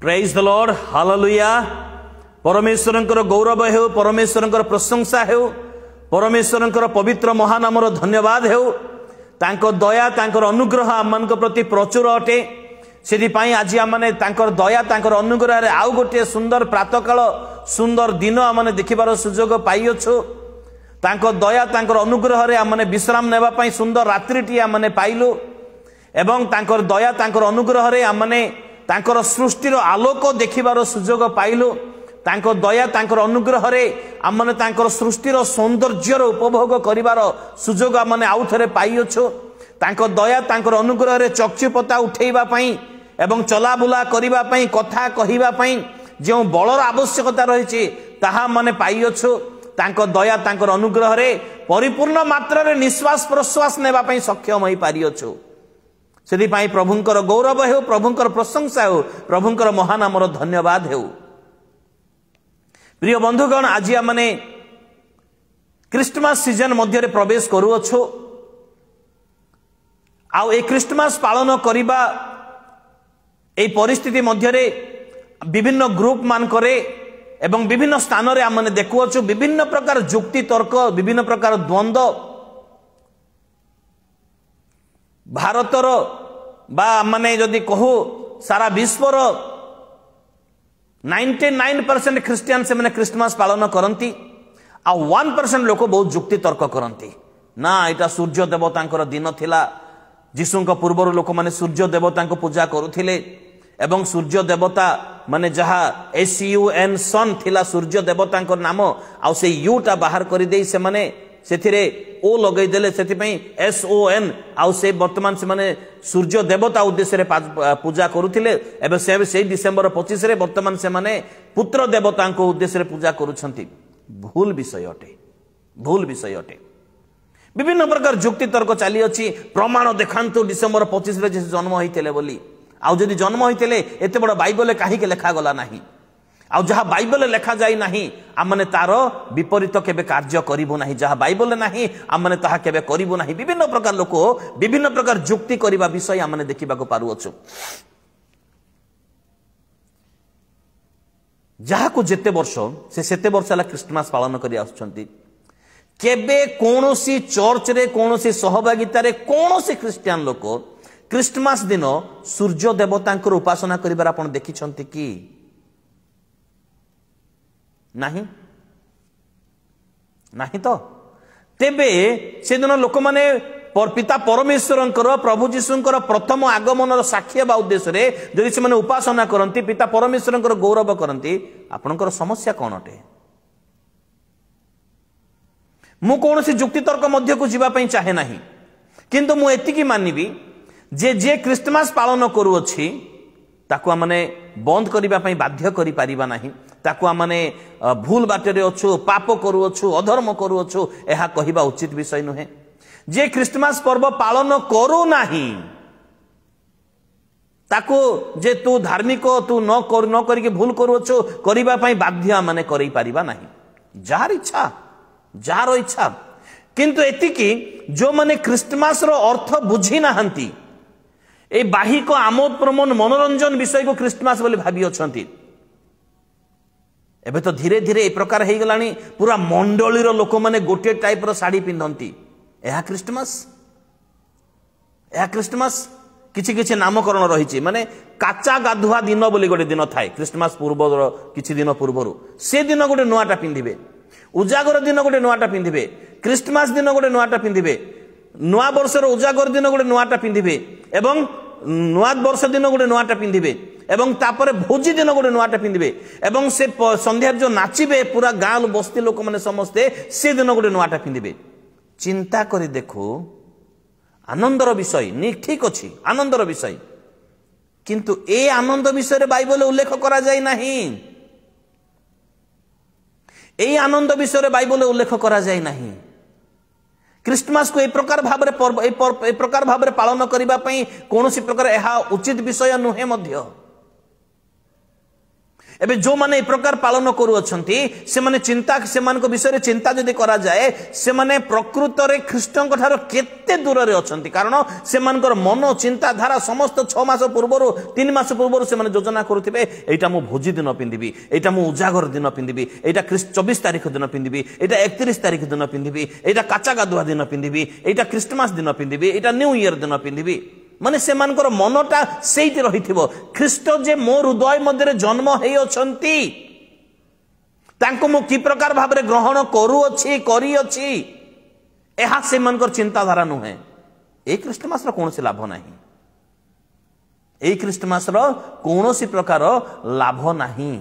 Praise the Lord hallelujah. परमेश्वरंकर गौरव हेउ, परमेश्वरंकर प्रशंसा हेउ, परमेश्वरंकर पवित्र महानामर धन्यवाद हेउ। तांको दया तांकर अनुग्रह आमनक प्रति प्रचुर अटे। सेति पई आज आमने तांकर दया तांकर अनुग्रह रे आउ गोटे सुंदर प्रातःकाल सुंदर दिन आमने देखिबार सुयोग पाइयोछु। तांको दया तांकर अनुग्रह रे आमने विश्राम नेबा पई सुंदर रात्रिटी आमने पाइलु एवं तांकर दया तांकर अनुग्रह रे आमने तांकर सृष्टिर आलोक देखिबार सुयोग पाइलु। तांको दया तांकर अनुग्रह रे आमने तांकर सृष्टिर सौंदर्यर उपभोग करिबार सुयोग आमने आउ थरे पाइयोछु। तांको दया तांकर अनुग्रह रे चक्षुपता उठेइबा पई एवं चलाबुला करिबा पई कथा कहिबा पई जो बलर आवश्यकता रहिछि ताहा माने पाइयोछु। तांको दया तांकर अनुग्रह रे परिपूर्ण मात्रा रे निश्वास प्रश्वास नेबा पई सक्षम होई पारियोछु। सेति पई प्रभुंकर गौरव हेउ, प्रभुंकर प्रशंसा हेउ, प्रभुंकर महानामर धन्यवाद हेउ। प्रिय बंधुगण, आज आमने क्रिसमस सीजन मध्य रे प्रवेश करूअछु। आउ ए क्रिसमस पालन करिबा ए परिस्थिति मध्य रे विभिन्न ग्रुप मान करे एवं विभिन्न स्थान रे आमने देखुअछु विभिन्न प्रकार जुक्ति तर्क, विभिन्न प्रकार द्वंद्व भारतर बा माने जदि कहू सारा विश्वर 99% ख्रिस्टियन से मैंने क्रिसमस पालन करती आ 1% लोक बहुत जुक्ति तर्क करती ना एटा सूर्य देवता दिन थिला। जीशुंक पूर्वर लोक माने सूर्य देवता पूजा करुथिले एवं सूर्य देवता माने जहा SUN सन थिला सूर्य देवता नाम आ से यूटा बाहर कर दे से माने सेथिरे ओ लगै देले सेति पई SON आ से वर्तमान से माने सूर्य देवता उद्देश्य रे पूजा करुथिले एबे से डिसेंबर 25 रे वर्तमान से माने पुत्र देवता को उद्देश्य रे पूजा करूछंती। भूल विषय अटे, भूल विषय अटे। विभिन्न प्रकार जुक्ति तर्क चली अछि। प्रमाण देखांतु डिसेंबर 25 रे जन्म होइतेले बोली। आउ जदि जन्म होइतेले एते बड़ बाइबल काहे के लेखा गला नाही। आउ जहा बाइबल लेखा जाई नाही आमने तार विपरीत केबे कार्य करिबो नाही। जहा बाइबल नाही आमने ताहा केबे करिबो नाही। विभिन्न प्रकार लोक विभिन्न प्रकार जुक्ति करिबा विषय आमने देखिबा को पारु अछु। जहा को जेते वर्ष से सेते वर्ष ला क्रिसमस पालन करि आछंती। केबे कोनोसी चर्च रे कोनोसी सहभागिता रे कोनोसी क्रिश्चियन लोक क्रिसमस दिन सूर्य देवतांकर उपासना करिबार आपण देखिछंती कि नहीं? नहीं तो तेबे से दिन लोक माने पिता परमेश्वरंकर प्रभु जीशुंकर प्रथम आगमन साक्षी बा उद्देश्य रे जदि से माने उपासना करंती पिता परमेश्वरंकर गौरव करंती आपनकर समस्या कोन अटे? मु कोनोसी जुक्ति तर्क मध्य को जीवा पई चाहे नाही, किंतु मु एतिकी मानिबी जे क्रिसमस पालन करूअछि ताकू आमने बंद करिबा पई बाध्य करि पारिबा नाही। ताकू आमने भूल बाटे अच्छु, पाप करूअछु, अधर्म करूअछु एहा कहिबा उचित विषय नुहे। जे क्रिसमस पर्व पालन करू नाही ताकू जे तू धार्मिक तू न करिके भूल करूअछु करिबा पई बाध्य माने करि पारिबा नाही। जार इच्छा जार इच्छा, किंतु एतिकी जो माने क्रिसमस रो अर्थ बुझी नाहंती ए बाहिक आमोद प्रमोद मनोरंजन विषय को क्रिसमस बोली भाबी अछंती। एबे तो धीरे धीरे ए प्रकार हे गलानी पूरा मंडली रो लोक माने गोटे टाइप रो साड़ी पिंधंती। एहा क्रिसमस, एहा क्रिसमस किछि किछि नामकरण रहिछि। माने काचा गाधुआ दिन बोली गोटे दिन थाए क्रिसमस पूर्व किछि दिन पूर्वरु से दिन गोटे नुआटा पिंधिबे, उजागर दिन गोटे नुआटा पिंधिबे, क्रिसमस दिन गोटे नुआटा पिंधिबे, नुआ वर्ष रो उजागर दिन गोटे नुआटा पिंधिबे एवं नुआ वर्ष दिन गोटे नुआटा पिंधिबे एवं तापर भोजी दिन गोटे नुआटा पिंधिबे एवं से संध्या जो नाचिबे पूरा गाँव बस्ती लोक माने समस्ते से दिन गोटे नुआटा पिंधिबे। चिंता करी देखो आनंदर विषय नी ठीक अछि, आनंदर विषय, किंतु ए आनंद विषय रे बाइबल उल्लेख करा जाय नाही। ए आनंद विषय रे बाइबल उल्लेख करा जाय नाही। क्रिसमस को ए प्रकार भाबरे पर्व ए प्रकार भाबरे पालन करिबा पई कोनोसी प्रकार एहा उचित विषय नुहे मध्य। एबे जो माने ए प्रकार पालन करूछंती से माने चिंता से मान को विषय रे चिंता जदि करा जाए से माने प्रकृत रे ख्रीष्टन को ठारो केते दूर रे अछंती कारण से मानकर मन चिंता धारा समस्त 6 मास पूर्वरो 3 मास पूर्वरो से माने योजना करूथिबे एटा मु भोजी दिन पिंदिबी एटा मु उजागर दिन पिंदिबी एटा 24 तारिख दिन पिंदिबी एटा 31 तारिख दिन पिंदिबी एटा काचा गाधुआ दिन पिंदिबी एटा क्रिसमस दिन पिंदिबी एटा न्यू ईयर दिन पिंदिबी माने से मानकर मनटा सेइति रहिथिबो ख्रीष्ट जे मो हृदय मध्य जन्म हेइ अछंती तांको मु की प्रकार भाबरे ग्रहण करू अछि करी अछि एहा से मानकर चिंताधारा नुहे ए क्रिसमस रो कोनोसी लाभ नाही ए क्रिसमस रो कोनोसी प्रकार लाभ नाही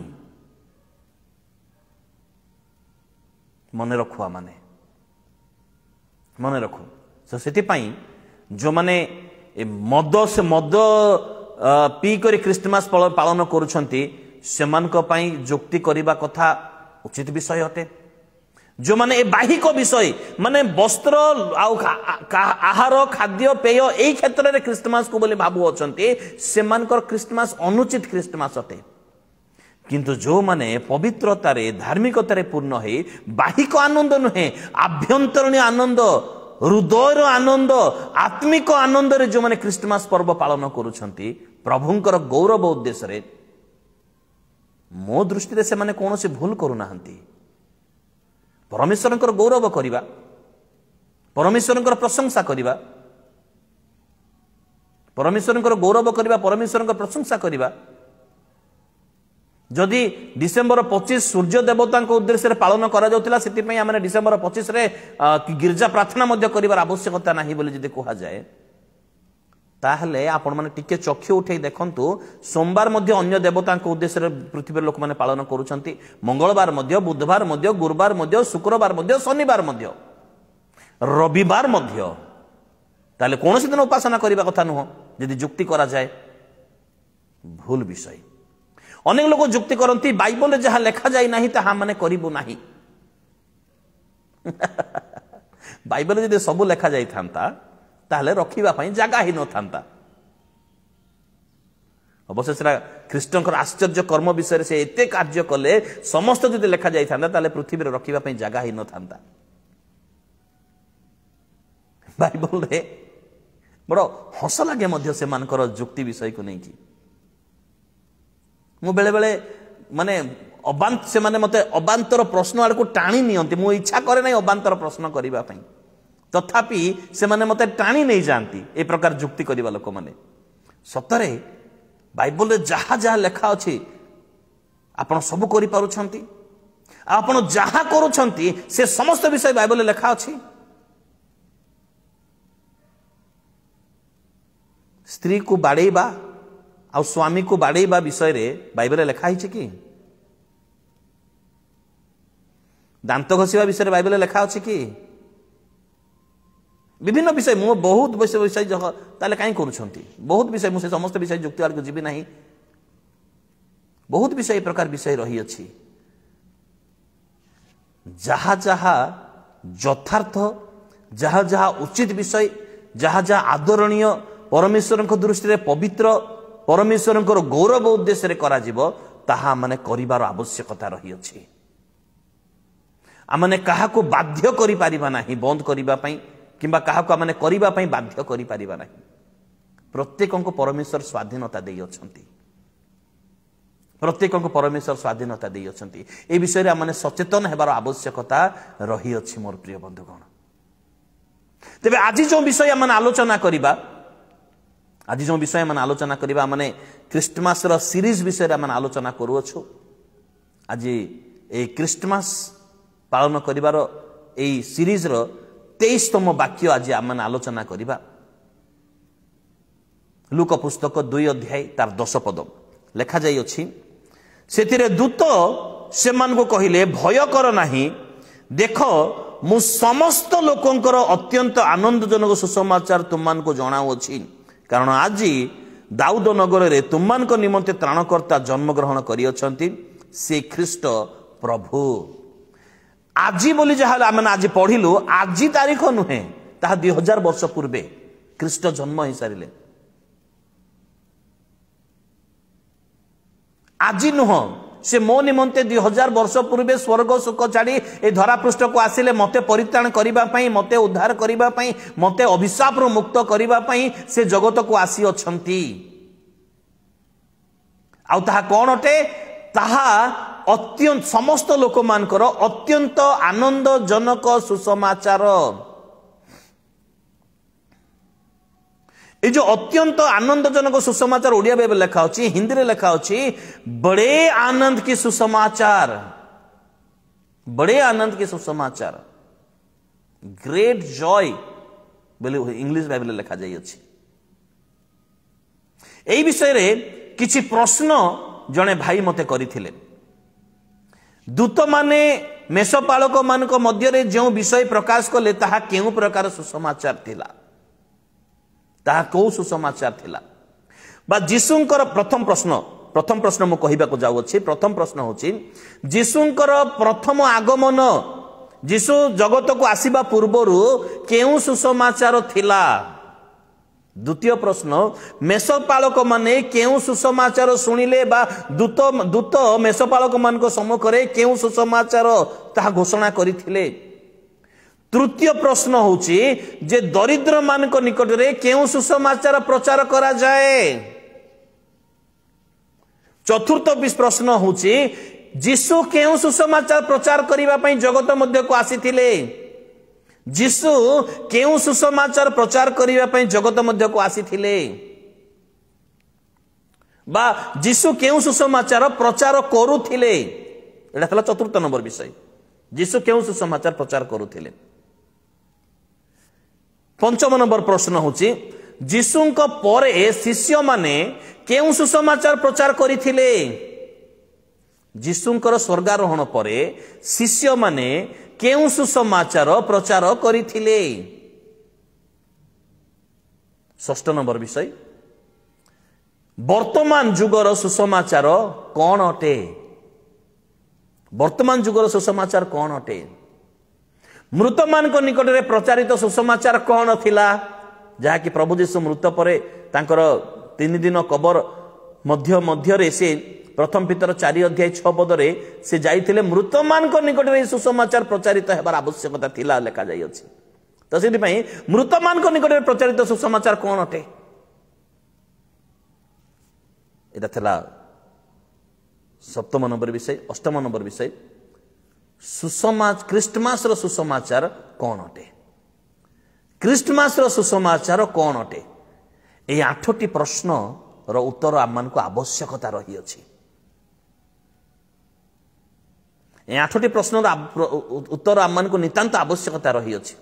मने रखुआ माने मने रखु सो सेति पई जो माने मद से मद पी करी क्रिसमस पालन करुछंती सेमान को पई जुक्ति करिबा कथा उचित विषय अटे जो माने ए बाहिक विषय माने वस्त्र आहार खाद्य पेय एई क्षेत्र रे क्रिसमस को बोली भाबु अछंती सेमान को क्रिसमस अनुचित क्रिसमस अटे किंतु जो माने पवित्रता रे धार्मिकता रे पूर्ण है बाहिक आनंद नुहे आभ्यंतरीण आनंद हृदयर आनंद आत्मिक आनंद रे जो माने क्रिसमस पर्व पालन करुछंती प्रभुंकर गौरव उद्देश्य रे मो दृष्टि रे से माने कोनोसी भूल करू नाहंती परमेश्वरंकर गौरव करिबा परमेश्वरंकर प्रशंसा करिबा परमेश्वरंकर गौरव करिबा परमेश्वरंकर प्रशंसा करिबा जदि डिसेम्बर 25 सूर्य देवता उद्देश्य पालन करा जाउतिला सेति पई हमने डिसेम्बर 25 रे गिरजा प्रार्थना मध्य करिवार आवश्यकता नाही बोली जदि कहा जाए ताहले आपण माने टिके चक्षु उठै देखंतु सोमवार मध्य अन्य देवता उद्देश्य पृथ्वी लोक माने पालन करूछंती मंगलवार मध्य बुधवार मध्य गुरुवार मध्य शुक्रवार मध्य शनिवार मध्य रविवार मध्य ताले कोनोसी दिन उपासना करिबा कथा नुह जदि जुक्ति करा जाए भूल विषय अनेक लोग जुक्ति करती बाइबल रे जहाँ लेखा जाई नाही ताहा माने करिबो नाही बाइबल रे जदि सब लेखा जाई थांता ताहले रखिबा पई जागा ही न थांता अवश्य सेरा ख्रीष्टंकर आश्चर्य कर्म विषय से एते कार्य कले समस्त जदि लेखा जाई थांता ताहले पृथ्वी रे रखिबा पई जागा ही न थांता बाइबल रे बड़ो हस लागे मध्य से मानकर जुक्ति विषय को नहीं की मु बेले बेले माने अबांत से माने मते अबांतर प्रश्न आड़ को टाणी नियंती मु इच्छा करे नै अबांतर प्रश्न करिबा पई तथापि से माने मते टाणी नै जानती ए प्रकार जुक्ति करिबा लोक माने सतरे बाइबल रे जहा जहा लेखा अछि आपण सब करि पारुछंती आपण जहा करूछंती से समस्त विषय बाइबल रे लेखा अछि स्त्री को बाड़ेबा आ स्वामी को बाड़ेबा विषय रे बाइबल रे लेखा हिचे कि दांत घसीबा विषय रे बाइबल रे लेखा अछि कि विभिन्न विषय मु बहुत विषय जह ताले काई करूछंती बहुत विषय मु से समस्त विषय जुक्ति आर को जीवी नाही बहुत विषय प्रकार विषय रही अछि जहा जहा यथार्थ जहा जहा उचित विषय जहा जहा आदरणीय परमेश्वर दृष्टि रे पवित्र परमेश्वर गौरव उद्देश्य रे करा जीवो ताहा माने करिवार आवश्यकता रही अछि आमने काहा को बाध्य करि परिबा नाही बंद करिबा पई किबा काहा को आमने करिबा पई बाध्य करि परिबा नाही प्रत्येक को परमेश्वर स्वाधीनता देई अछंती प्रत्येक को परमेश्वर स्वाधीनता देई अछंती ए विषय रे आमने सचेतन हेबार आवश्यकता रही अछि मोर प्रिय बंधुगण तबे आज जो विषय आमने आलोचना करिबा आज जो विषय मन आलोचना करिबा माने क्रिसमस रो सीरीज विषय रे मन आलोचना करू अछु आज ए क्रिसमस पालन करिवार ए सीरीज रो 23तम वाक्य आज मन आलोचना करिबा लूक पुस्तक 2 अध्याय तार 10 पद लेखा जाई अछि सेतिरे दूत सेमान को कहिले भय कर नाही देखो मु समस्त लोकंकर अत्यंत आनंदजनक सुसमाचार तुमान को जणाउ अछि कारण आज दाऊद नगर रे तुमान को निमंते त्राणकर्ता जन्म ग्रहण करि अछंती से ख्रीष्ट प्रभु आज बोली जहा आमे आज पढ़िलु आज तारीख नुहे ताहा 2000 वर्ष पूर्वे ख्रीष्ट जन्म हो सारिले आज नुह से मो निमंते 2000 वर्ष पूर्वे स्वर्ग सुख छाड़ी ए धरा पृष्ठ को आसिले मते परित्राण करिबा पई मते उद्धार करिबा पई मते अभिशाप रु मुक्त करिबा पई से जगत को आसी अछंती आउ ताहा कोन अटे ताहा अत्यंत समस्त लोक मानकर अत्यंत आनंदजनक सुसमाचार ये जो अत्यंत आनंदजनक सुसमाचार ओडिया में लिखा होची हिंदी रे लिखा होची बड़े आनंद की सुसमाचार बड़े आनंद की सुसमाचार ग्रेट जॉय बोले इंग्लिश बाइबल लिखा जाई अछि एई विषय रे किछि प्रश्न जने भाई मते करिथिले दूत माने मेषपालक मानक मध्य रे जो विषय प्रकाश कले ताहा केउ प्रकार सुसमाचार थिला ताहा को सुसमाचार थिला बा जीशुंकर प्रथम प्रश्न मु कहिबा को जाउ अछि प्रथम प्रश्न होछि जीशुंकर प्रथम आगमन जीशु जगत को आसीबा पूर्वरु केउ सुसमाचार थिला द्वितीय प्रश्न मेषपालक माने केउ सुसमाचार सुनिले बा दूत मेषपालक मान को सम्मुख रे केउ सुसमाचार ताहा घोषणा करिथिले तृतीय प्रश्न होची जे दरिद्र मान को निकट रे केउ सुसमाचार प्रचार करा जाए चतुर्थ प्रश्न होची जीशु केउ सुसमाचार प्रचार करिबा पई जगत मध्य को आसीथिले जीशु केउ सुसमाचार प्रचार करिबा पई जगत मध्य को आसीथिले बा जीशु केउ सुसमाचार प्रचार करूथिले एटा थला चतुर्थ नंबर विषय जीशु केउ सुसमाचार प्रचार करूथिले पंचम नंबर प्रश्न होची जीशुंक परे शिष्य माने केउ सुसमाचार प्रचार करिथिले जीशुंकर स्वर्गारोहण परे शिष्य माने केउ सुसमाचार प्रचार करिथिले षष्ठ नंबर विषय वर्तमान जुगर सुसमाचार कौन अटे वर्तमान जुगर सुसमाचार कौन अटे मृत मान को निकट रे प्रचारित सुसमाचार कौन थिला जहा कि प्रभु यीशु मृत परे तांकर 3 दिन कबर मध्य रे से प्रथम पितर 4 अध्याय 6 पद रे से जाइथिले मृत मान को निकट रे सुसमाचार प्रचारित हेबार आवश्यकता थिला लेखा जाई अछि तो सेति पई मृत मान को निकट रे प्रचारित सुसमाचार कौन अटे एटा थिला सप्तम नंबर विषय अष्टम नंबर विषय क्रिस्टमास रो सुसमाचार कौन अटे क्रिस्टमास रो सुसमाचार कौन अटे ए 8टी प्रश्न रो उत्तर आमान को आवश्यकता रही अछि ए 8टी प्रश्न रो उत्तर आमान को नितांत आवश्यकता रही अछि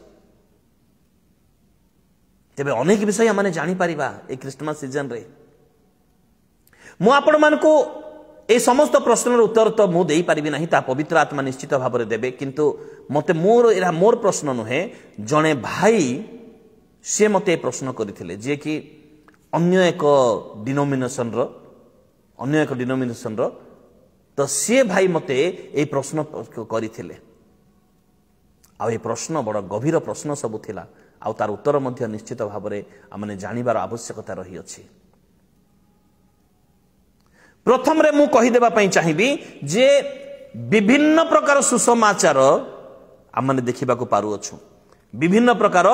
तेबे अनेक विषय आमाने जानि परिबा ए क्रिस्टमास सीजन रे मु आपण मान को ए समस्त प्रश्नर उत्तर तो मु देई परिबि नाही ता पवित्र आत्मा निश्चित भाव रे देबे किंतु मते मोर प्रश्न नुहे जणे भाई से मते प्रश्न करिथिले जे कि अन्य एक डिनोमिनेशन रो तो से भाई मते ए प्रश्न करिथिले आ ए प्रश्न बड़ गभीर प्रश्न सब थिला आ तार उत्तर मध्य निश्चित भाव रे आमने जानिबार आवश्यकता रही अछि प्रथम रे मु कहि देबा पई चाहिबी जे विभिन्न प्रकार सुसमाचार आमने देखिबा को पारु अछु विभिन्न प्रकार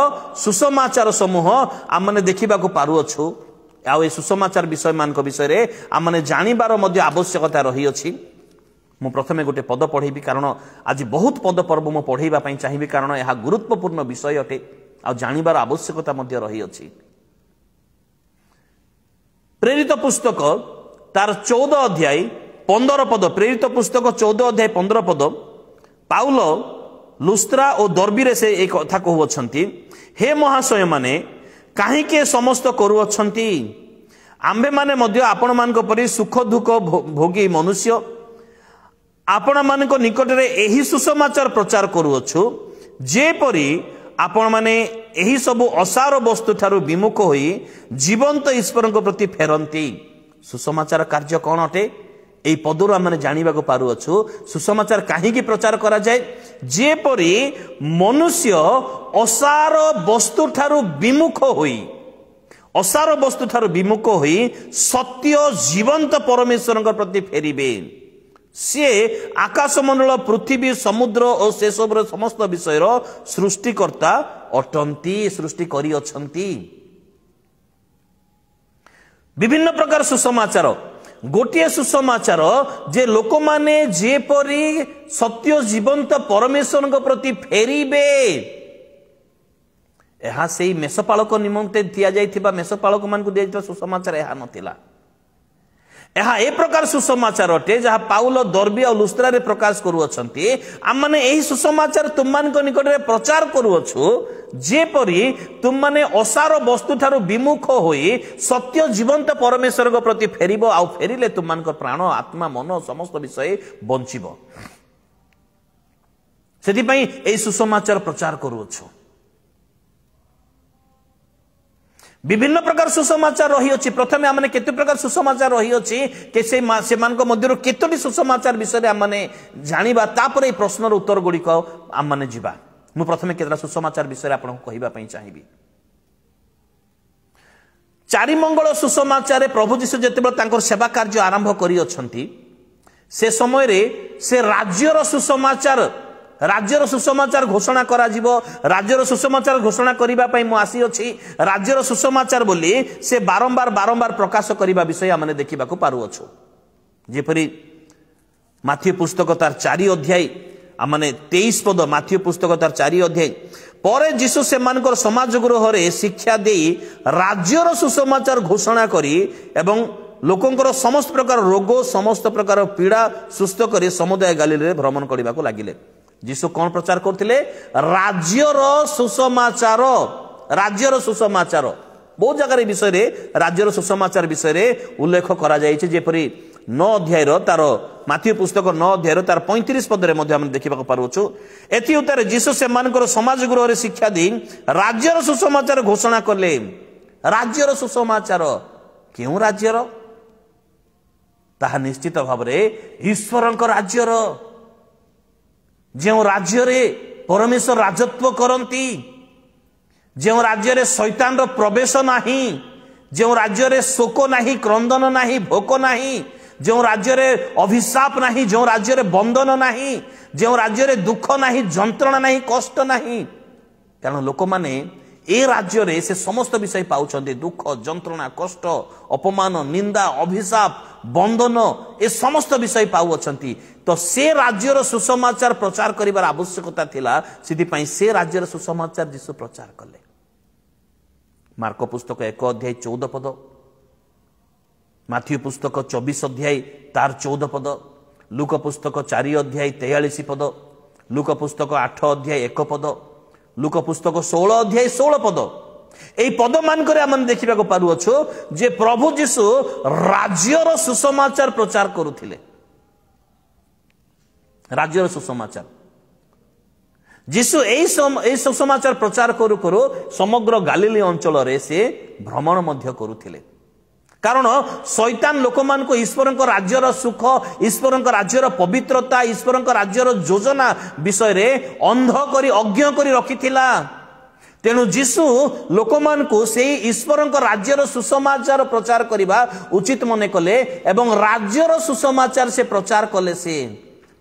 सुसमाचार समूह आमने देखिबा को पारु अछु आ ए सुसमाचार विषय मान को विषय रे आमने जानिबार मध्य आवश्यकता रही अछि मु प्रथमे गोटे पद पढिबी कारण आज बहुत पद पर्व मु पढैबा पई चाहिबी कारण यह गुरुत्वपूर्ण विषय अटे आ जानिबार आवश्यकता मध्य रही अछि प्रेरित पुस्तक तार 14 अध्याय 15 पद प्रेरित पुस्तक 14 अध्याय 15 पद पाउल लुस्त्रा और दर्बी रे से एक कथा कहउछंती हे महाशय माने काहे के समस्त करूछंती आम्भे माने मध्य आपण मान को परि सुख दुख भोगी मनुष्य आपण मान को निकट रे एही सुसमाचार प्रचार करूछु जे परि आपण माने एही सब असार वस्तु थारु विमुख होई जीवंत ईश्वर को प्रति फेरंती सुसमाचार कार्य कौन अटे एई पदरु आम जानिबा को पारु अछु सुसमाचार काहीकि प्रचार करा जाए जेपरि मनुष्य असार वस्तु ठारु विमुख होई सत्य जीवंत परमेश्वर प्रति फेरिबे सी आकाशमंडल पृथ्वी समुद्र और से सब समस्त विषय सृष्टिकर्ता अटंती सृष्टि करी अछंती। विभिन्न प्रकार सुसमाचार गोटे सुसमाचार जे लोक माने जेपरी सत्य जीवंत परमेश्वर प्रति फेरिबे यह से मेषपालक निमंते दिया जाइथिबा मेषपालक मान को दिया जाइथिबा सुसमाचार यह नथिला। यह ए प्रकार सुसमाचार अटे जहाँ पाउल दर्बी और लुस्त्रा रे प्रकाश करुअछंती। आम माने एही सुसमाचार तुम मान को निकट रे प्रचार करुअछु जेपरी तुम माने असार वस्तु ठारू विमुख होई सत्य जीवंत परमेश्वर को प्रति फेरिबो आ फेरिले तुम मान को प्राण आत्मा मन समस्त विषय बंचिबो। सेति पई एही सुसमाचार प्रचार करुअछु। विभिन्न प्रकार सुसमाचार रही अछि। प्रथमे आमने केते प्रकार सुसमाचार रही अछि के से मानको मध्यरु केतोटी सुसमाचार विषय आमने जानिबा तापर ए प्रश्नर उत्तर गुडी को आमने जिबा। मु प्रथमे केतरा सुसमाचार विषय आपन को कहिबा पई चाहिबी। चारि मंगल सुसमाचार प्रभु जीशु जेतेबे तांकर सेवा कार्य आरंभ करी अछंती से समय रे से राज्यर सुसमाचार राज्यर सुसमाचार घोषणा करा जिवो। राज्यर सुसमाचार घोषणा करिबा पई मु आसी अछि। राज्यर सुसमाचार बोली से बारंबार बारंबार प्रकाश करिबा विषय आमने देखिबा को पारु अछु। जेपरि माथ्यू पुस्तक तार 4 अध्याय आमने 23 पद माथ्यू पुस्तक तार 4 अध्याय परे जीशु सेमानकर समाज गृह रे शिक्षा देई राज्यर सुसमाचार घोषणा करी एवं लोकंकर समस्त प्रकार रोग समस्त प्रकार पीड़ा सुस्थ करी समुदाय गालिले रे भ्रमण करिबा को लागिले। जीशु कौन प्रचार करथिले राज्यर सुसमाचार। राज्यर सुसमाचार बहुत जगह विषय रे राज्यर सुसमाचार विषय रे उल्लेख करा जायछि। जेपरि 9 अध्याय रो तार माथ्यू पुस्तक 9 अध्याय रो तार 35 पद रे मध्ये हम देखिबा को पारुछु। एथि उतारे जीशु से मानकर समाज गृह रे शिक्षा दी राज्यर सुसमाचार घोषणा करले। राज्यर सुसमाचार केउ राज्यर ताहा निश्चित भाव रे ईश्वरक राज्यर जो राज्य रे परमेश्वर राजत्व करती जो राज्य रे शैतान रो प्रवेश नाही जो राज्य रे शोक नाही क्रंदन नाही भोक नाही जो राज्य रे अभिशाप नाही जो राज्य रे बंधन नाही जो राज्य रे दुख नाही जंत्रणा नाही कष्ट नाही। कारण लोक माने ए राज्य रे से समस्त विषय पाउछन्ते दुख जंत्रणा कष्ट अपमान निंदा अभिशाप बंधन ए समस्त विषय पाउछन्ती। तो से राज्यर सुसमाचार प्रचार करिवार आवश्यकता थिला। सिद्धि पई से राज्यर सुसमाचार जीशु प्रचार कले। मार्को पुस्तक 1 अध्याय 14 पद माथ्यू पुस्तक 24 अध्याय तार 14 पद लूका पुस्तक 4 अध्याय 43 पद लूका पुस्तक 8 अध्याय 1 पद लूका पुस्तक 16 अध्याय 16 पद एई पद मान करे हम देखिबा को पारु अछु जे प्रभु जीशु राज्यर सुसमाचार प्रचार करुथिले। राज्यर सुसमाचार जीशु एई सुसमाचार प्रचार करू करू समग्र गालिली अंचल रे से भ्रमण मध्य करुथिले। कारण शैतान लोक मान को ईश्वर को राज्यर सुख ईश्वर को राज्यर पवित्रता ईश्वर को राज्यर योजना विषय रे अंध करी अज्ञ करी रखिथिला। तेणु जीशु लोक मान को से ईश्वर को राज्यर सुसमाचार प्रचार करिबा उचित मने कले एवं राज्यर सुसमाचार से प्रचार कले से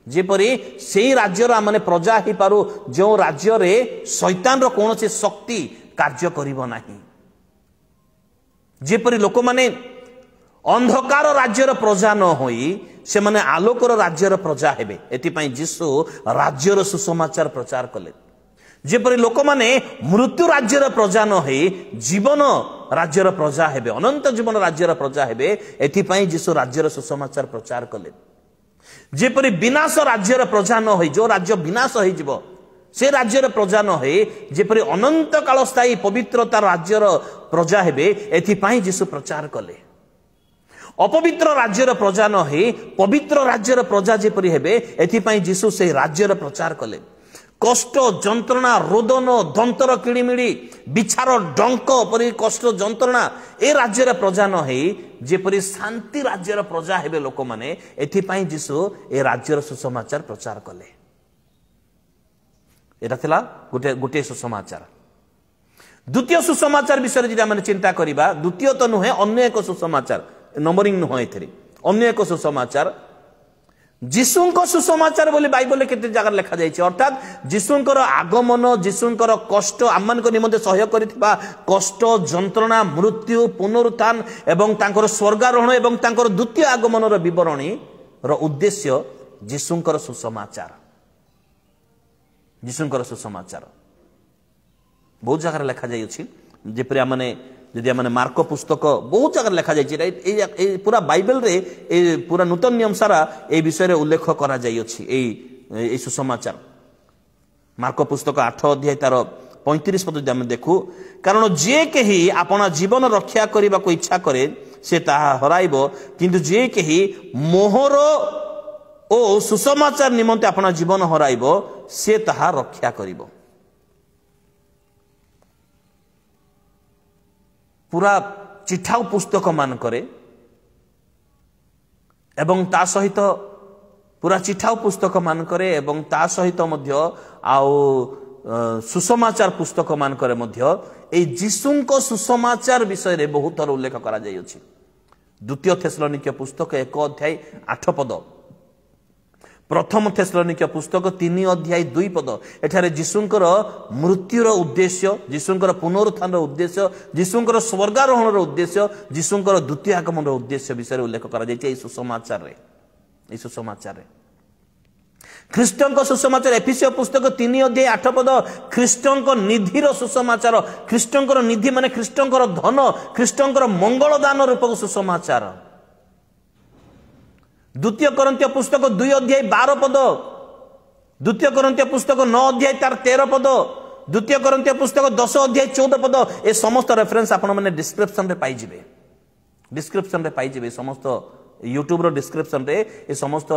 जेपरी से राज्यर माने प्रजा ही पारू जो राज्य रे शैतान रो कोनोसी शक्ति कार्य करिवो नाही। जेपरी लोक माने अंधकार राज्यर प्रजा न होई से माने आलोकर राज्यर प्रजा हेबे। एति पई जीशु राज्यर सुसमाचार प्रचार कले। जेपरी लोक माने मृत्यु राज्यर प्रजा न होई जीवन राज्यर प्रजा हेबे अनंत जीवन राज्यर प्रजा हेबे। एति पई जीशु राज्यर सुसमाचार प्रचार कले। जेपरी विनाश राज्यर प्रजा न होई जो राज्य विनाश होई जीवो से राज्यर प्रजा न होई जेपरी अनंत काल स्थायी पवित्रता राज्यर प्रजा हेबे। एथि पई जीशु प्रचार कले। अपवित्र राज्यर प्रजा न होई पवित्र राज्यर प्रजा जेपरी हेबे एथि पई जीशु से राज्यर प्रचार कले। कष्ट जंत्रणा रोदन दंतर किड़िमिड़ी बिछार डंक परि कष्ट जंत्रणा ए राज्यर प्रजा न होई जेपरी शांति राज्यर प्रजा हेबे लोक माने एथि पई जीशु ए राज्यर सुसमाचार प्रचार कले। एटा थिला गोटे सुसमाचार। द्वितीय सुसमाचार विषय रे जे हम चिंता करिबा द्वितीय तो नुहे अन्य एक सुसमाचार नंबरिंग नुहे एथरे अन्य एक सुसमाचार जीशुंको सुसमाचार बोली बाइबल केते जगह लिखा जाइए अर्थात जीशुंकर आगमन जीशुंकर कष्ट आम निमंते सह्य करिथिबा कष्ट जंत्रणा मृत्यु पुनरुत्थान एवं तांकर स्वर्गारोहण एवं तांकर द्वितीय आगमन विवरणी उद्देश्य जीशुंकर सुसमाचार बहुत जगह लिखा जापरी आमने जदि आम मार्क पुस्तक बहुत जगह लिखा जाए पूरा बाइबल रे पूरा नूतन नियम सारा ए विषय उल्लेख करा जाइए सुसमाचार मार्क पुस्तक 8 अध्याय तार 35 पद जदि आम देखू कारण जे कही अपना जीवन रक्षा करने को इच्छा करे से ताहा हराइबो किंतु जे कही मोहर ओ सुसमाचार निमंते अपना जीवन हराइबो से ताहा रक्षा करिबो। पूरा चिठाऊ पुस्तक मान करे एवं ता सहित पूरा चिठाऊ पुस्तक मान करे एवं ता सहित मध्य आउ सुसमाचार पुस्तक मान करे मध्य ए जीशुंको सुसमाचार विषय रे बहुत थर उल्लेख करा जाय अछि। द्वितीय थेसलोनिके पुस्तक 1 अध्याय 8 पद प्रथम थेसलोनिके पुस्तक 3 अध्याय 2 पद एठारे जीशुंकर मृत्युर उद्देश्य जीशुंकर पुनरुत्थान उद्देश्य जीशुंकर स्वर्गारोहण उद्देश्य जीशुंकर द्वितीय आगमन उद्देश्य विषय उल्लेख करा जाय सुसमाचार रे ख्रीष्टंक सुसमाचार एफिसियो पुस्तक 3 अध्याय 8 पद ख्रीष्टंक निधिर सुसमाचार ख्रीष्टंकर निधि माने ख्रीष्टंकर धन ख्रीष्टंकर मंगल दान रूपक सुसमाचार। द्वितीय कोरिन्थीय पुस्तक 2 अध्याय 12 पद द्वितीय कोरिन्थीय पुस्तक 9 अध्याय तार 13 पद द्वितीय कोरिन्थीय पुस्तक 10 अध्याय 14 पद ए समस्त रेफरेंस आपण माने डिस्क्रिप्शन रे पाइजिबे समस्त यूट्यूब रो डिस्क्रिप्शन रे ए समस्त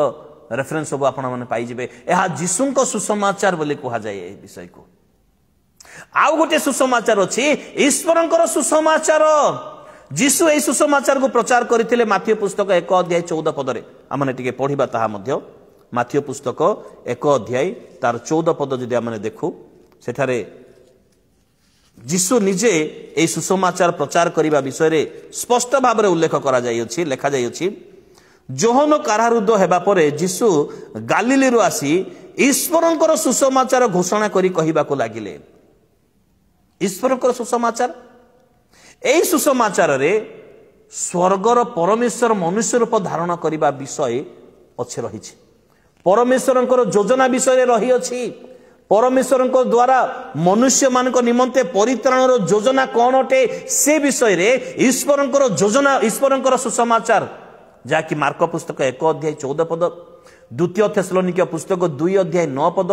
रेफरेंस सब आपण माने पाइजिबे। एहा जीशुंको सुसमाचार बोली कहा जाय ए विषय को। आउ गोटे सुसमाचार अछि ईश्वरंकर सुसमाचार जीशु ए सुसमाचार को प्रचार करथिले माथ्यू पुस्तक 1 अध्याय 14 पद रे आमने टिके पढिबा ताहा मध्य माथ्यू पुस्तक 1 अध्याय तार 14 पद जदि आमने देखु सेठारे जीशु निजे ए सुसमाचार प्रचार करिबा विषय रे स्पष्ट भाव रे उल्लेख करा जाय अछि लेखा जाय अछि। जोहन कारारुद्ध हेबा परे जीशु गालिली रु आसी ईश्वरंकर सुसमाचार घोषणा करी कहिबा को लागिले। ईश्वरंकर सुसमाचार एई सुसमाचार रे स्वर्गर परमेश्वर मनुष्य रूप धारण करिबा विषय अच्छे रही परमेश्वरंकर योजना विषय रही अछि परमेश्वरंकर द्वारा मनुष्य मान निमंते परित्राणर योजना कौन अटे से विषय रे ईश्वरंकर योजना ईश्वरंकर सुसमाचार जाकि मार्क पुस्तक 1 अध्याय 14 पद द्वितीय थेसलोनिके पुस्तक 2 अध्याय 9 पद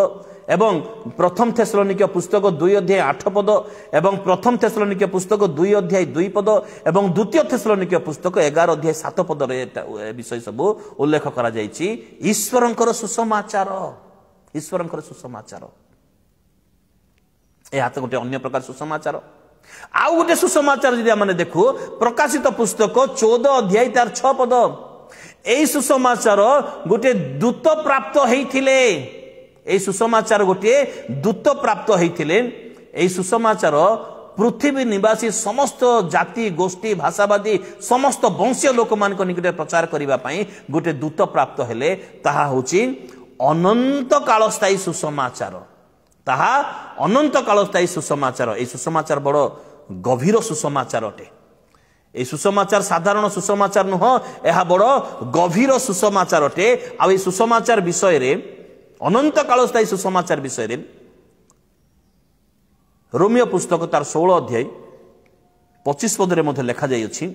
एवं प्रथम थेसलोनिके पुस्तक 2 अध्याय 8 पद एवं प्रथम थेसलोनिके पुस्तक 2 अध्याय 2 पद एवं द्वितीय थेसलोनिके पुस्तक 11 अध्याय 7 पद रे विषय सब उल्लेख करा जायछि। ईश्वरंकर सुसमाचार ए हाथ गोटे अन्य प्रकार सुसमाचार। आउ गोटे सुसमाचार जदि आमने देखु प्रकाशित पुस्तक 14 अध्याय तार 6 पद एई सुसमाचार गोटे दूत प्राप्त हेइथिले एई सुसमाचार गोटे दूत प्राप्त हेइथिले एई सुसमाचार पृथ्वी निवासी समस्त जाति गोष्ठी भाषावादी समस्त वंशीय लोक मान निकटे प्रचार करिबा पई गोटे दूत प्राप्त हेले ताहा होची अनंत कालस्थायी सुसमाचार ताहा अनंत कालस्थायी सुसमाचार। ए सुसमाचार बड़ गभीर सुसमाचार अटे। ए सुसमाचार साधारण सुसमाचार नुह एहा बड़ गभीर सुसमाचार अटे। आ ए सुसमाचार विषय रे अनंत कालस्थायी सुसमाचार विषय रे रोमियो पुस्तक तार 16 अध्याय 25 पद रे मध्ये लिखा जाय अछि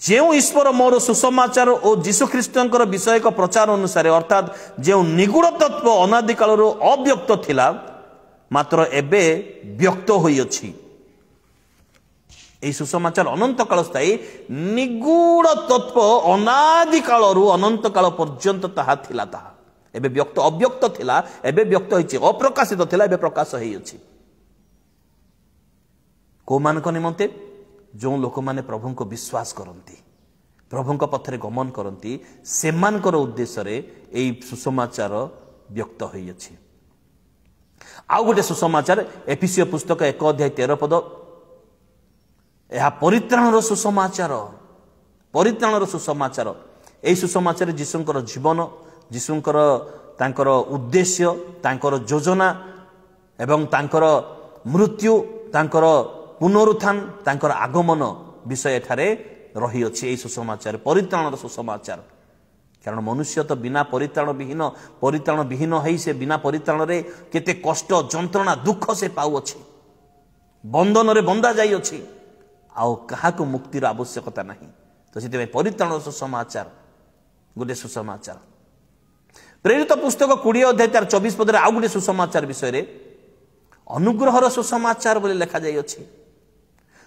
जेउ ईश्वर मोर सुसमाचार और जीशु ख्रीष्टंकर विषय को प्रचार अनुसार अर्थात जो निगूढ़ तत्व अनादि काल अव्यक्त थिला मात्र एबे व्यक्त होई अछि। ए सुसमाचार अनंत काल स्थायी निगूढ़ तत्व अनादि काल अनंत काल पर्यंत ताहा थिला ताहा एबे व्यक्त अव्यक्त थिला एबे व्यक्त होइछि अप्रकाशित थिला एबे प्रकाश होई अछि। को मानक निमंते जो लोक माने प्रभु को विश्वास करती प्रभु पथरे गमन करती सेमानकर उद्देश्य रे एई सुसमाचार व्यक्त होई अछि। आउ गोटे सुसमाचार एफिसियो पुस्तक 1 अध्याय 13 पद यह परित्राणर सुसमाचार এই সুসমাচারে ଯୀଶୁଙ୍କର ଜୀବନ, ଯୀଶୁଙ୍କର ତାଙ୍କର ଉଦ୍ଦେଶ୍ୟ, ତାଙ୍କର ଯୋଜନା ଏବଂ ତାଙ୍କର ମୃତ୍ୟୁ, ତାଙ୍କର ପୁନରୁତ୍ଥାନ, ତାଙ୍କର ଆଗମନ ବିଷୟ ଏଠାରେ ରହିଅଛି ଏହି ସୁସମାଚାର, ପରିତ୍ରାଣର ସୁସମାଚାର। କାରଣ ମନୁଷ୍ୟ ତ ବିନା ପରିତ୍ରାଣ ବିହୀନ ହେଇ ସେ ବିନା ପରିତ୍ରାଣରେ କେତେ କଷ୍ଟ, ଯନ୍ତ୍ରଣା, ଦୁଃଖ ସେ ପାଉଅଛି, ବନ୍ଧନରେ ବନ୍ଧା ଯାଇଅଛି, ଆଉ କାହାକୁ ମୁକ୍ତିର ଆବଶ୍ୟକତା ନାହିଁ। ତ ସେଥିପାଇଁ ପରିତ୍ରାଣର ସୁସମାଚାର ଗୋଟେ ସୁସମାଚାର। ପ୍ରେରିତ ପୁସ୍ତକ 20 ଅଧ୍ୟାୟ ତାର 24 ପଦରେ ଆଉ ଗୋଟେ ସୁସମାଚାର ବିଷୟରେ ଅନୁଗ୍ରହର ସୁସମାଚାର ବୋଲି ଲେଖାଯାଇଅଛି।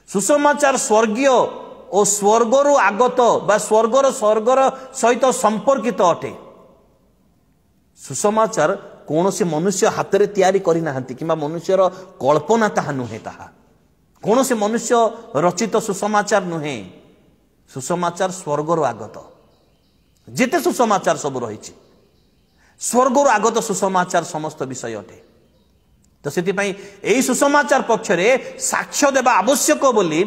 ସୁସମାଚାର ସ୍ୱର୍ଗୀୟ ଓ ସ୍ୱର୍ଗରୁ ଆଗତ ବା ସ୍ୱର୍ଗର ସହିତ ସମ୍ପର୍କିତ ଅଟେ। ସୁସମାଚାର କୌଣସି ମନୁଷ୍ୟ ହାତରେ ତିଆରି କରିନାହାନ୍ତି କିମ୍ବା ମନୁଷ୍ୟର କଳ୍ପନା ତାହା ନୁହେଁ, ତାହା କୌଣସି ମନୁଷ୍ୟ ରଚିତ ସୁସମାଚାର ନୁହେଁ। ସୁସମାଚାର ସ୍ୱର୍ଗରୁ ଆଗତ। ଯେତେ ସୁସମାଚାର ସବୁ ରହିଛି ସ୍ୱର୍ଗରୁ ଆଗତ ସୁସମାଚାର ସମସ୍ତ ବିଷୟ ଅଟେ। ତ ସେଥିପାଇଁ ଏହି ସୁସମାଚାର ପକ୍ଷରେ ସାକ୍ଷ୍ୟ ଦେବା ଆବଶ୍ୟକ ବୋଲି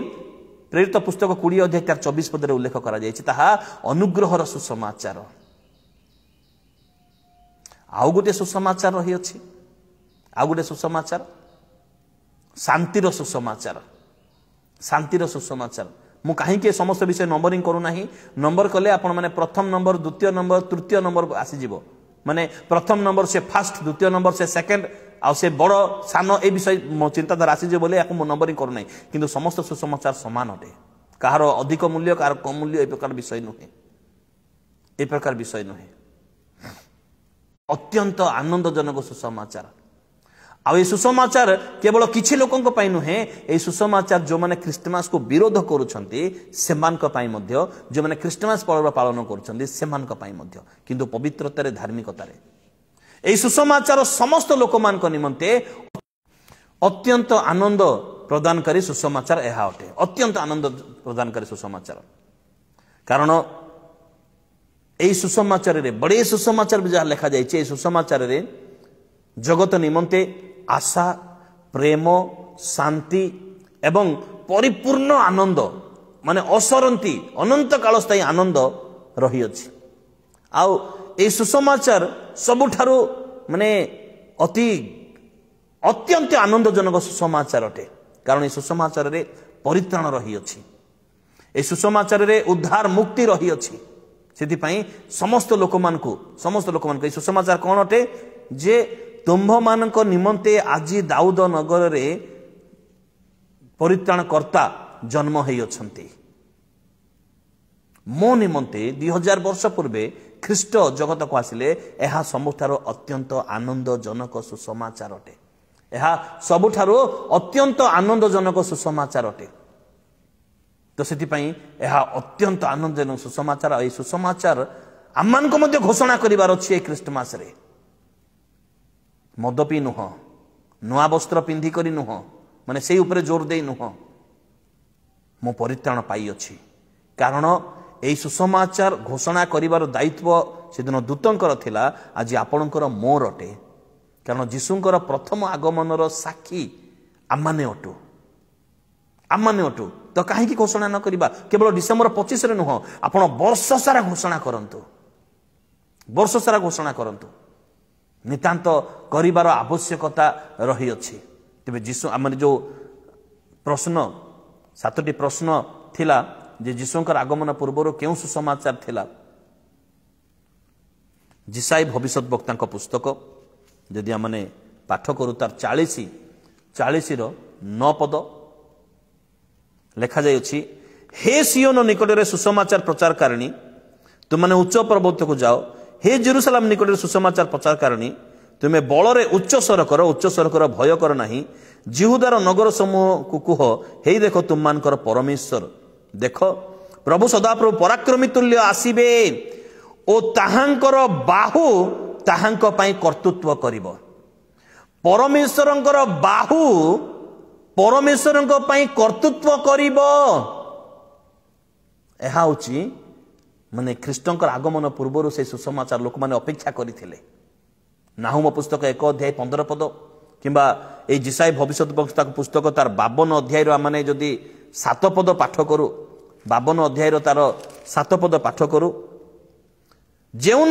ପ୍ରେରିତ ପୁସ୍ତକ 20 ଅଧ୍ୟାୟ 24 ପଦରେ ଉଲ୍ଲେଖ କରାଯାଇଛି। ତାହା ଅନୁଗ୍ରହର ସୁସମାଚାର। ଆଉ ଗୋଟେ ସୁସମାଚାର ରହିଅଛି, ଆଉ ଗୋଟେ ସୁସମାଚାର ଶାନ୍ତିର ସୁସମାଚାର। ଶାନ୍ତିର ସୁସମାଚାର। ମୁଁ କାହିଁକି ସମସ୍ତ ବିଷୟ ନମ୍ବରିଂ କରୁନାହିଁ, ନମ୍ବର କଲେ ଆପଣ ମାନେ ପ୍ରଥମ ନମ୍ବର, ଦ୍ୱିତୀୟ ନମ୍ବର, ତୃତୀୟ ନମ୍ବର ଆସିଯିବ। ମାନେ ପ୍ରଥମ ନମ୍ବର ସେ ଫାଷ୍ଟ, ଦ୍ୱିତୀୟ ନମ୍ବର ସେ ସେକେଣ୍ଡ, ଆଉ ସେ ବଡ଼ ସାନ এই বিষয় ମୋ ଚିନ୍ତାଧାରା ଆସିଯିବ ବୋଲି ଏହାକୁ ମୁଁ ନମ୍ବରିଂ କରୁନାହିଁ। କିନ୍ତୁ ସମସ୍ତ ସୁସମାଚାର ସମାନ ଅଟେ। କାହାର ଅଧିକ ମୂଲ୍ୟ, କାହାର କମ୍ ମୂଲ୍ୟ, ଏ ପ୍ରକାର ବିଷୟ ନୁହେଁ, ଏ ପ୍ରକାର ବିଷୟ ନୁହେଁ। ଅତ୍ୟନ୍ତ ଆନନ୍ଦଜନକ ସୁସମାଚାର। ଆଉ এই ସୁସମାଚାର କେବଳ କିଛି ଲୋକଙ୍କ ପାଇଁ ନୁହେଁ, এই ସୁସମାଚାର ଯେଉଁମାନେ ଖ୍ରୀଷ୍ଟମାସକୁ ବିରୋଧ କରୁଛନ୍ତି ସେମାନଙ୍କ ପାଇଁ ମଧ୍ୟ, ଯେଉଁମାନେ ଖ୍ରୀଷ୍ଟମାସ ପର୍ବ ପାଳନ କରୁଛନ୍ତି ସେମାନଙ୍କ ପାଇଁ ମଧ୍ୟ, କିନ୍ତୁ ପବିତ୍ରତାରେ, ଧାର୍ମିକତାରେ। এই ସୁସମାଚାର ସମସ୍ତ ଲୋକମାନଙ୍କ ନିମନ୍ତେ ଅତ୍ୟନ୍ତ ଆନନ୍ଦ ପ୍ରଦାନକାରୀ ସୁସମାଚାର ଏହା ଅଟେ। ଅତ୍ୟନ୍ତ ଆନନ୍ଦ ପ୍ରଦାନକାରୀ ସୁସମାଚାର। କାରଣ এই ସୁସମାଚାରରେ, ବଡ଼ ସୁସମାଚାର ଯାହା ଲେଖାଯାଇଛି, এই ସୁସମାଚାରରେ ଜଗତ ନିମନ୍ତେ ଆଶା, ପ୍ରେମ, ଶାନ୍ତି ଏବଂ ପରିପୂର୍ଣ୍ଣ ଆନନ୍ଦ, ମାନେ ଅସରନ୍ତି ଅନନ୍ତ କାଳ ସ୍ଥାୟୀ ଆନନ୍ଦ ରହିଅଛି। ଆଉ এই ସୁସମାଚାର ସବୁଠାରୁ ମାନେ ଅତ୍ୟନ୍ତ ଆନନ୍ଦଜନକ ସୁସମାଚାର ଅଟେ। କାରଣ এই ସୁସମାଚାରରେ ପରିତ୍ରାଣ ରହିଅଛି, এই ସୁସମାଚାରରେ ଉଦ୍ଧାର, ମୁକ୍ତି ରହିଅଛି। ସେଥିପାଇଁ ସମସ୍ତ ଲୋକମାନଙ୍କୁ এই ସୁସମାଚାର କ'ଣ ଅଟେ? ଯେ ତୁମ୍ଭମାନଙ୍କ ନିମନ୍ତେ ଆଜି ଦାଉଦ ନଗରରେ ପରିତ୍ରାଣକର୍ତ୍ତା ଜନ୍ମ ହୋଇଅଛନ୍ତି। ମୋ ନିମନ୍ତେ 2000 ବର୍ଷ ପୂର୍ବେ ଖ୍ରୀଷ୍ଟ ଜଗତକୁ ଆସିଲେ। ଏହା ସବୁଠାରୁ ଅତ୍ୟନ୍ତ ଆନନ୍ଦଜନକ ସୁସମାଚାର ଅଟେ। ଏହା ସବୁଠାରୁ ଅତ୍ୟନ୍ତ ଆନନ୍ଦଜନକ ସୁସମାଚାର ଅଟେ। ତ ସେଥିପାଇଁ ଏହା ଅତ୍ୟନ୍ତ ଆନନ୍ଦଜନକ ସୁସମାଚାର। ଏହି ସୁସମାଚାର ଆମମାନଙ୍କୁ ମଧ୍ୟ ଘୋଷଣା କରିବାର ଅଛି ଏହି ଖ୍ରୀଷ୍ଟମାସରେ। ମଦ ପିଇ ନୁହଁ, ନୂଆ ବସ୍ତ୍ର ପିନ୍ଧି କରି ନୁହଁ, ମାନେ ସେଇ ଉପରେ ଜୋର ଦେଇ ନୁହଁ, ମୁଁ ପରିତ୍ରାଣ ପାଇଅଛି। କାରଣ এই ସୁସମାଚାର ଘୋଷଣା କରିବାର ଦାୟିତ୍ୱ ସେଦିନ ଦୂତଙ୍କର ଥିଲା, ଆଜି ଆପଣଙ୍କର ମୋର ଅଟେ। କାରଣ ଯୀଶୁଙ୍କର ପ୍ରଥମ ଆଗମନର ସାକ୍ଷୀ ଆମମାନେ ଅଟୁ, ଆମମାନେ ଅଟୁ। ତ କାହିଁକି ଘୋଷଣା ନ କରିବା? କେବଳ ଡିସେମ୍ବର 25ରେ ନୁହଁ, ଆପଣ ବର୍ଷ ସାରା ଘୋଷଣା କରନ୍ତୁ, ବର୍ଷ ସାରା ଘୋଷଣା କରନ୍ତୁ। ନିତାନ୍ତ କରିବାର ଆବଶ୍ୟକତା ରହିଅଛି। ତେବେ ଯୀଶୁ ଆମର ଯେଉଁ ପ୍ରଶ୍ନ, 7ଟି ପ୍ରଶ୍ନ ଥିଲା ଯେ ଯୀଶୁଙ୍କର ଆଗମନ ପୂର୍ବରୁ କେଉଁ ସୁସମାଚାର ଥିଲା? ଯିଶାଇ ଭବିଷ୍ୟତ ବକ୍ତାଙ୍କ ପୁସ୍ତକ ଯଦି ଆମେ ପାଠ କରୁ, ତାର 40ର 9 ପଦ ଲେଖାଯାଇଅଛି, ହେ ସିଓନ ନିକଟରେ ସୁସମାଚାର ପ୍ରଚାରକାରିଣୀ, ତୁମେ ଉଚ୍ଚ ପର୍ବତକୁ ଯାଅ। ହେ ଜେରୁସାଲେମ ନିକଟରେ ସୁସମାଚାର ପ୍ରଚାରକାରିଣୀ, ତୁମେ ବଳରେ ଉଚ୍ଚ ସ୍ୱର କର, ଭୟ କର ନାହିଁ। ଜିହୁଦାର ନଗର ସମୂହକୁ କୁହ, ହେଇ ଦେଖ ତୁମମାନଙ୍କର ପରମେଶ୍ୱର। ଦେଖ ପ୍ରଭୁ ସଦାପ୍ରଭୁ ପରାକ୍ରମୀ ତୁଲ୍ୟ ଆସିବେ ଓ ତାହାଙ୍କର ବାହୁ ତାହାଙ୍କ ପାଇଁ କର୍ତ୍ତୃତ୍ୱ କରିବ। ପରମେଶ୍ୱରଙ୍କର ବାହୁ ପରମେଶ୍ୱରଙ୍କ ପାଇଁ କର୍ତ୍ତୃତ୍ୱ କରିବ। ଏହା ହେଉଛି ମାନେ ଖ୍ରୀଷ୍ଟଙ୍କର ଆଗମନ ପୂର୍ବରୁ ସେ ସୁସମାଚାର ଲୋକମାନେ ଅପେକ୍ଷା କରିଥିଲେ। ନାହୁମ ପୁସ୍ତକ 1 ଅଧ୍ୟାୟ 15 ପଦ କିମ୍ବା এই ଯିଶାଇ ଭବିଷ୍ୟତ ବକ୍ତା ପୁସ୍ତକ ତାର 52 ଅଧ୍ୟାୟର ଆମେ ଯଦି 7 ପଦ ପାଠ କରୁ, 52 ଅଧ୍ୟାୟର ତାର 7 ପଦ ପାଠ କରୁ, ଯେଉଁ